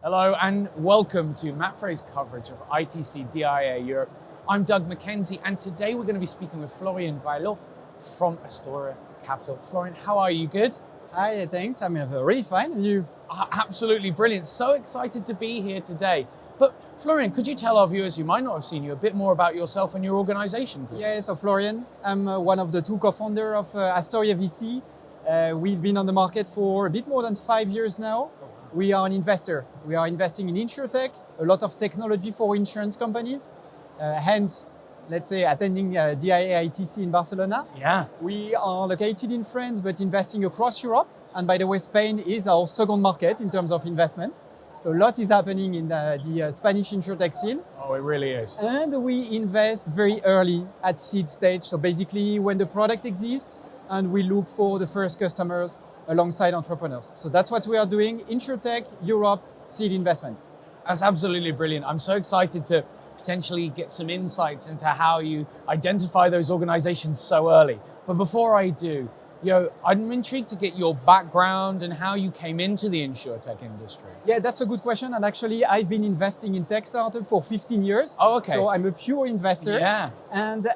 Hello and welcome to Mapfre's coverage of ITC DIA Europe. I'm Doug McKenzie and today we're going to be speaking with Florian Graillot from Astoria Capital. Florian, how are you? Good? Hi, thanks. I'm really fine. And you? Absolutely brilliant. So excited to be here today. But Florian, could you tell our viewers who might not have seen you a bit more about yourself and your organization, please? Yeah, so Florian, I'm one of the two co-founders of Astoria VC. We've been on the market for a bit more than 5 years now. We are an investor. We are investing in insurtech, a lot of technology for insurance companies. Hence, let's say, attending DIA ITC in Barcelona. Yeah. We are located in France, but investing across Europe. And by the way, Spain is our second market in terms of investment. So a lot is happening in the Spanish insurtech scene. Oh, it really is. And we invest very early at seed stage. So basically when the product exists and we look for the first customers alongside entrepreneurs. So that's what we are doing, insurtech, Europe, seed investment. That's absolutely brilliant. I'm so excited to potentially get some insights into how you identify those organizations so early. But before I do, I'm intrigued to get your background and how you came into the insurtech industry. Yeah, that's a good question. And actually, I've been investing in tech startups for 15 years. Oh, okay. So I'm a pure investor. Yeah. And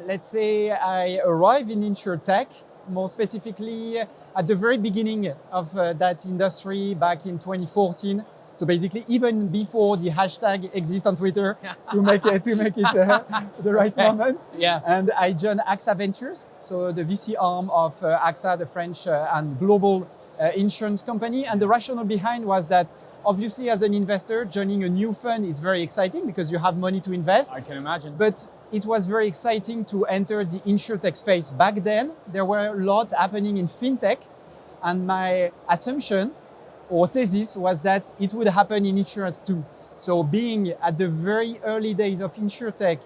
let's say I arrived in insurtech, more specifically at the very beginning of that industry back in 2014. So basically, even before the hashtag exists on Twitter to make it the right moment. Yeah. And I joined AXA Ventures, so the VC arm of AXA, the French and global insurance company. And the rationale behind was that obviously as an investor, joining a new fund is very exciting because you have money to invest. I can imagine. But it was very exciting to enter the insurtech space. Back then, there were a lot happening in fintech. And my assumption or thesis was that it would happen in insurance too. So being at the very early days of insurtech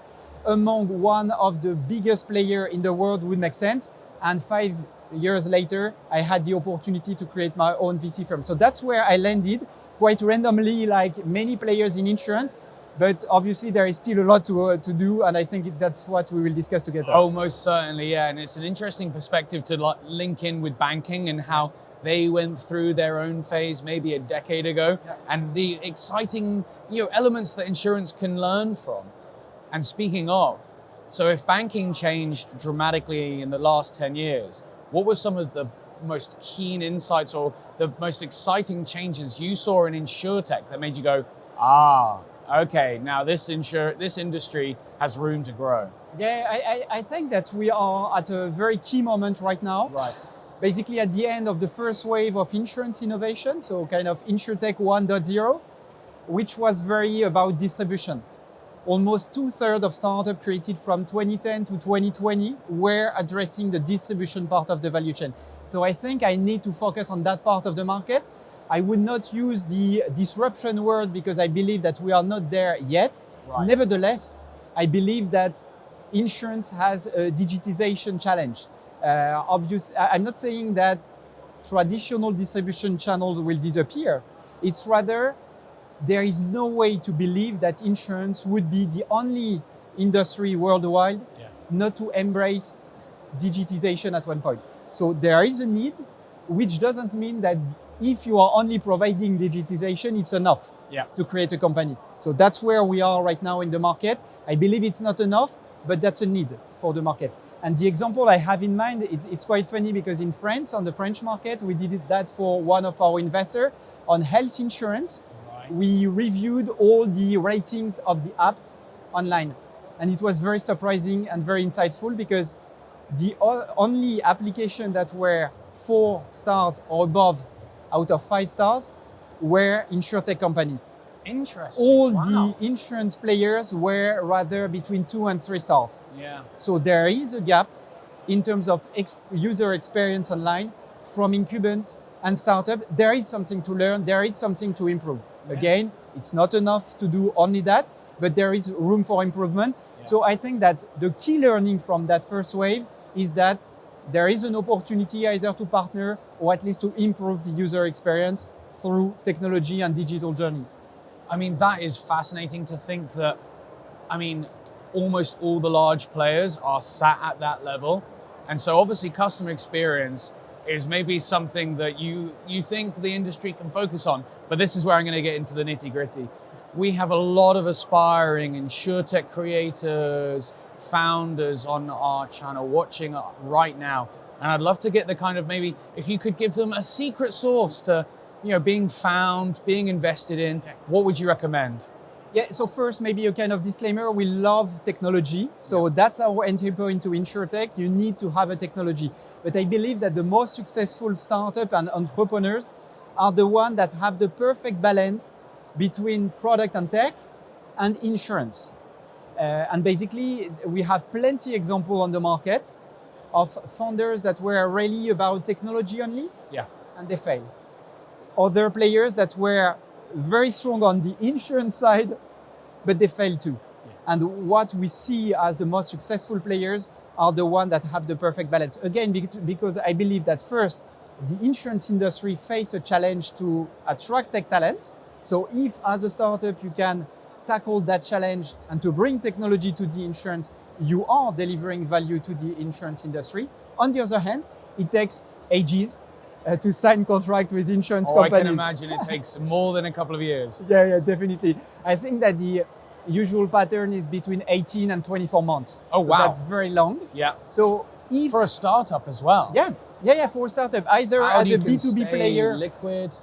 among one of the biggest players in the world would make sense. And 5 years later, I had the opportunity to create my own VC firm. So that's where I landed, quite randomly, like many players in insurance. But obviously there is still a lot to do, and I think that's what we will discuss together. Oh, most certainly, yeah. And it's an interesting perspective to link in with banking and how they went through their own phase maybe a decade ago, and the exciting elements that insurance can learn from. And speaking of, so if banking changed dramatically in the last 10 years, what were some of the most keen insights or the most exciting changes you saw in insurtech that made you go, okay, now this industry has room to grow? Yeah, I think that we are at a very key moment right now. Right. Basically at the end of the first wave of insurance innovation, so kind of insurtech 1.0, which was very about distribution. Almost 2/3 of startups created from 2010 to 2020 were addressing the distribution part of the value chain. So I think I need to focus on that part of the market. I would not use the disruption word because I believe that we are not there yet. Right. Nevertheless, I believe that insurance has a digitization challenge. I'm not saying that traditional distribution channels will disappear. It's rather, there is no way to believe that insurance would be the only industry worldwide not to embrace digitization at one point. So there is a need, which doesn't mean that if you are only providing digitization, it's enough to create a company. So that's where we are right now in the market. I believe it's not enough, but that's a need for the market. And the example I have in mind, it's quite funny because in France, on the French market, we did that for one of our investors on health insurance. Right. We reviewed all the ratings of the apps online. And it was very surprising and very insightful because the only application that were 4 stars or above out of 5 stars were insurtech companies. Interesting. All the insurance players were rather between 2 and 3 stars. Yeah. So there is a gap in terms of user experience online from incumbents and startup. There is something to learn. There is something to improve. Yeah. Again, it's not enough to do only that, but there is room for improvement. Yeah. So I think that the key learning from that first wave is that there is an opportunity either to partner or at least to improve the user experience through technology and digital journey. I mean, that is fascinating to think that, almost all the large players are sat at that level. And so obviously customer experience is maybe something that you think the industry can focus on, but this is where I'm going to get into the nitty gritty. We have a lot of aspiring insurtech creators, founders on our channel watching right now. And I'd love to get the kind of, maybe if you could give them a secret sauce to, being found, being invested in, what would you recommend? Yeah, so first, maybe a kind of disclaimer, we love technology. So that's our entry point to insurtech. You need to have a technology. But I believe that the most successful startup and entrepreneurs are the ones that have the perfect balance between product and tech and insurance. And basically, we have plenty example on the market of founders that were really about technology only, and they fail. Other players that were very strong on the insurance side, but they fail too. And what we see as the most successful players are the ones that have the perfect balance. Again, because I believe that first, the insurance industry faces a challenge to attract tech talents. So if as a startup you can tackle that challenge and to bring technology to the insurance, you are delivering value to the insurance industry. On the other hand, it takes ages to sign contract with insurance companies. I can imagine it takes more than a couple of years. Yeah, definitely. I think that the usual pattern is between 18 and 24 months. Oh, so wow. That's very long. Yeah. So if for a startup as well. Yeah, for a startup, either How as you a can B2B stay player. liquid.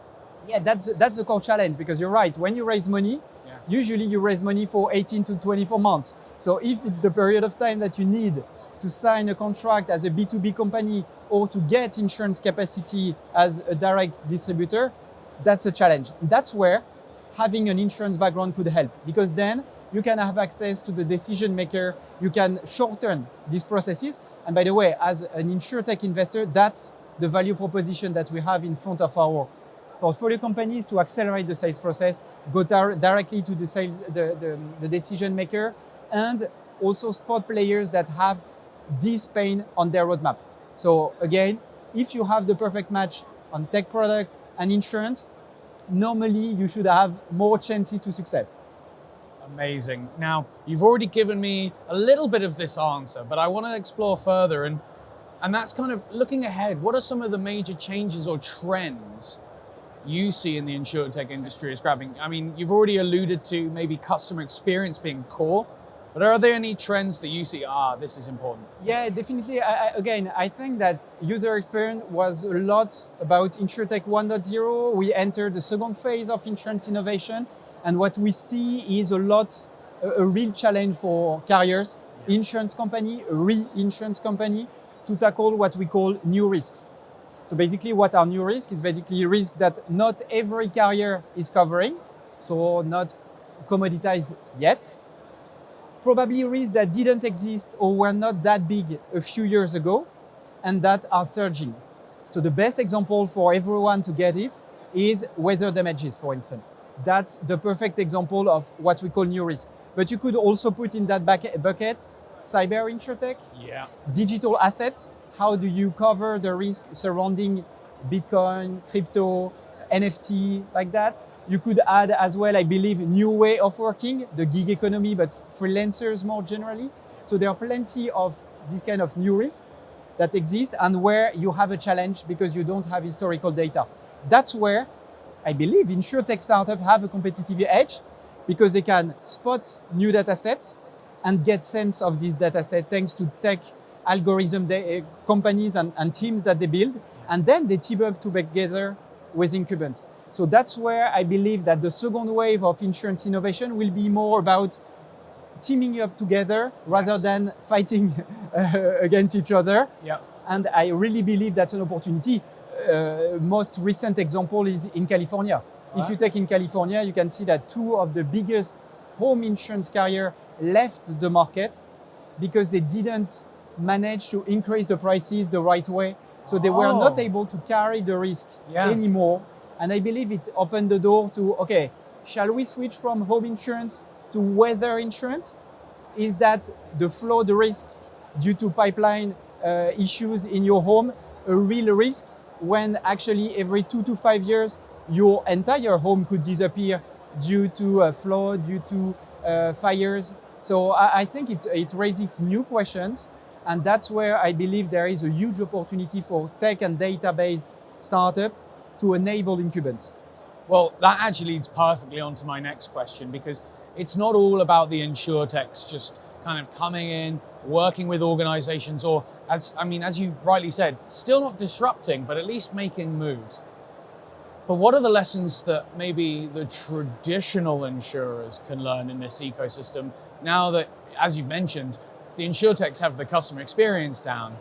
Yeah, that's the core challenge, because you're right. When you raise money, usually you raise money for 18 to 24 months. So if it's the period of time that you need to sign a contract as a B2B company or to get insurance capacity as a direct distributor, that's a challenge. That's where having an insurance background could help, because then you can have access to the decision maker, you can shorten these processes. And by the way, as an insurtech investor, that's the value proposition that we have in front of our portfolio companies to accelerate the sales process, go directly to the sales, the decision maker, and also spot players that have this pain on their roadmap. So again, if you have the perfect match on tech product and insurance, normally you should have more chances to success. Amazing. Now, you've already given me a little bit of this answer, but I want to explore further, and that's kind of looking ahead. What are some of the major changes or trends you see in the insurtech industry is grabbing? I mean, you've already alluded to maybe customer experience being core, but are there any trends that you see, this is important? Yeah, definitely. I think that user experience was a lot about InsurTech 1.0. We entered the second phase of insurance innovation, and what we see is a real challenge for carriers, insurance company, reinsurance company, to tackle what we call new risks. So basically what are new risks is basically risks that not every carrier is covering, so not commoditized yet. Probably risks that didn't exist or were not that big a few years ago and that are surging. So the best example for everyone to get it is weather damages, for instance. That's the perfect example of what we call new risk. But you could also put in that bucket cyber insurtech, digital assets. How do you cover the risk surrounding Bitcoin, crypto, NFT, like that? You could add as well, I believe, new way of working, the gig economy, but freelancers more generally. So there are plenty of these kind of new risks that exist and where you have a challenge because you don't have historical data. That's where I believe insurtech startups have a competitive edge because they can spot new data sets and get sense of this data set thanks to tech algorithm companies and teams that they build, and then they team up together with incumbents. So that's where I believe that the second wave of insurance innovation will be more about teaming up together rather than fighting against each other. And I really believe that's an opportunity. Most recent example is in California. If you take in California, you can see that two of the biggest home insurance carriers left the market because they didn't manage to increase the prices the right way. So they were not able to carry the risk anymore. And I believe it opened the door to, okay, shall we switch from home insurance to weather insurance? Is that the flood risk due to pipeline issues in your home a real risk when actually every 2 to 5 years your entire home could disappear due to a flood, due to fires? So I think it raises new questions. And that's where I believe there is a huge opportunity for tech and database startup to enable incumbents. Well, that actually leads perfectly onto my next question, because it's not all about the insurtechs just kind of coming in, working with organizations, or as you rightly said, still not disrupting, but at least making moves. But what are the lessons that maybe the traditional insurers can learn in this ecosystem now that, as you've mentioned, the insurtechs have the customer experience down?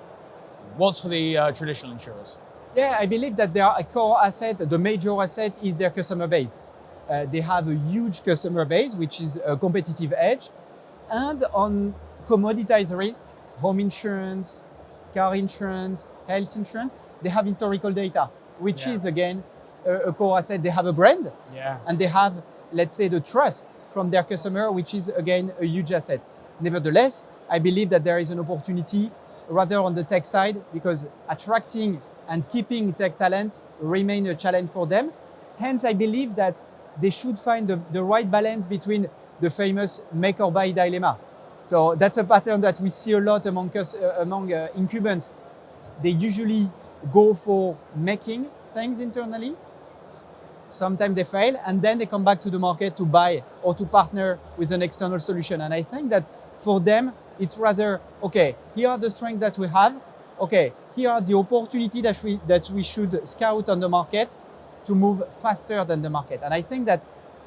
What's for the traditional insurers? Yeah, I believe that their core asset, the major asset, is their customer base. They have a huge customer base, which is a competitive edge. And on commoditized risk, home insurance, car insurance, health insurance, they have historical data, which is, again, a core asset. They have a brand, and they have, let's say, the trust from their customer, which is, again, a huge asset. Nevertheless, I believe that there is an opportunity rather on the tech side, because attracting and keeping tech talents remain a challenge for them. Hence, I believe that they should find the right balance between the famous make or buy dilemma. So that's a pattern that we see a lot among incumbents. They usually go for making things internally. Sometimes they fail, and then they come back to the market to buy or to partner with an external solution. And I think that for them, it's rather, okay, here are the strengths that we have. Okay, here are the opportunity that we should scout on the market to move faster than the market. And I think that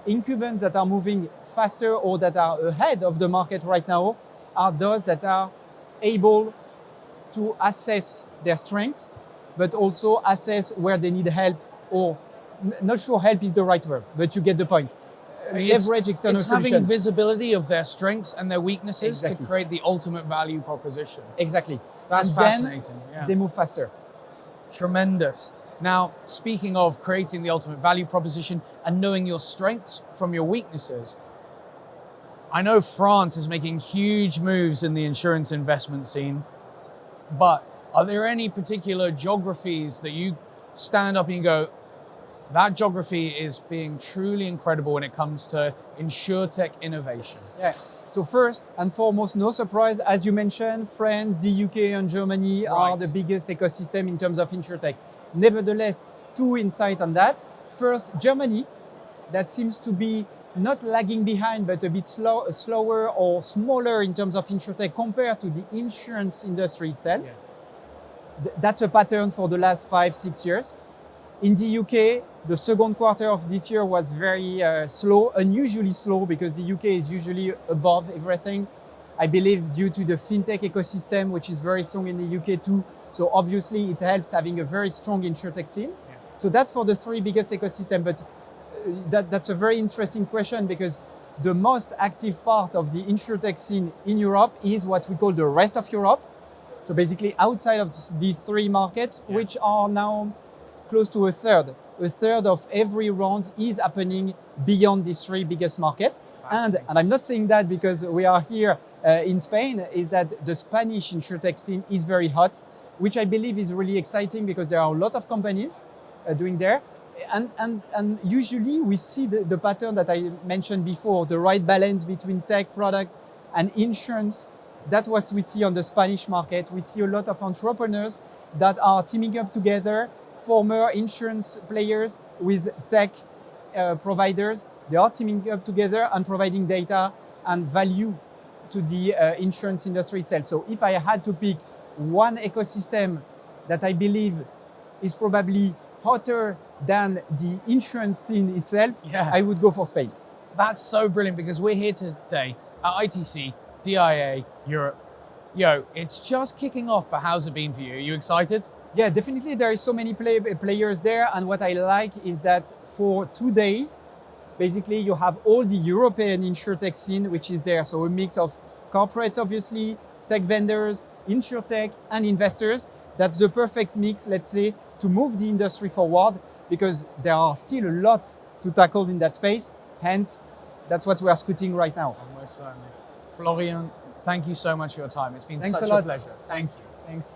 incumbents that are moving faster or that are ahead of the market right now are those that are able to assess their strengths, but also assess where they need help, or not sure help is the right word, but you get the point. Leverage external it's solution. Having visibility of their strengths and their weaknesses to Exactly. create the ultimate value proposition. Exactly. That's and fascinating. Then they move faster. Tremendous. Now, speaking of creating the ultimate value proposition and knowing your strengths from your weaknesses, I know France is making huge moves in the insurance investment scene, but are there any particular geographies that you stand up and you go, that geography is being truly incredible when it comes to insurtech innovation? Yeah. So first and foremost, no surprise, as you mentioned, France, the UK and Germany are the biggest ecosystem in terms of insurtech. Nevertheless, two insights on that. First, Germany, that seems to be not lagging behind, but a bit slower or smaller in terms of insurtech compared to the insurance industry itself. Yeah. That's a pattern for the last 5-6 years. In the UK, the second quarter of this year was very slow, unusually slow, because the UK is usually above everything. I believe due to the fintech ecosystem, which is very strong in the UK too. So obviously it helps having a very strong insurtech scene. Yeah. So that's for the three biggest ecosystems. But that's a very interesting question, because the most active part of the insurtech scene in Europe is what we call the rest of Europe. So basically outside of these three markets, which are now close to a third. A third of every round is happening beyond these three biggest markets. And I'm not saying that because we are here in Spain, is that the Spanish insurtech scene is very hot, which I believe is really exciting, because there are a lot of companies doing there. And usually we see the pattern that I mentioned before, the right balance between tech, product and insurance. That's what we see on the Spanish market. We see a lot of entrepreneurs that are teaming up together, former insurance players with tech providers. They are teaming up together and providing data and value to the insurance industry itself. So if I had to pick one ecosystem that I believe is probably hotter than the insurance scene itself, I would go for Spain. That's so brilliant, because we're here today at ITC DIA Europe. It's just kicking off, but how's it been for you? Are you excited? Yeah, definitely. There is so many players there, and what I like is that for 2 days, basically you have all the European insurtech scene, which is there. So a mix of corporates, obviously, tech vendors, insurtech, and investors. That's the perfect mix, let's say, to move the industry forward, because there are still a lot to tackle in that space. Hence, that's what we are scouting right now. Most certainly. Florian, thank you so much for your time. It's been Thanks such a a pleasure. Thanks. Thanks.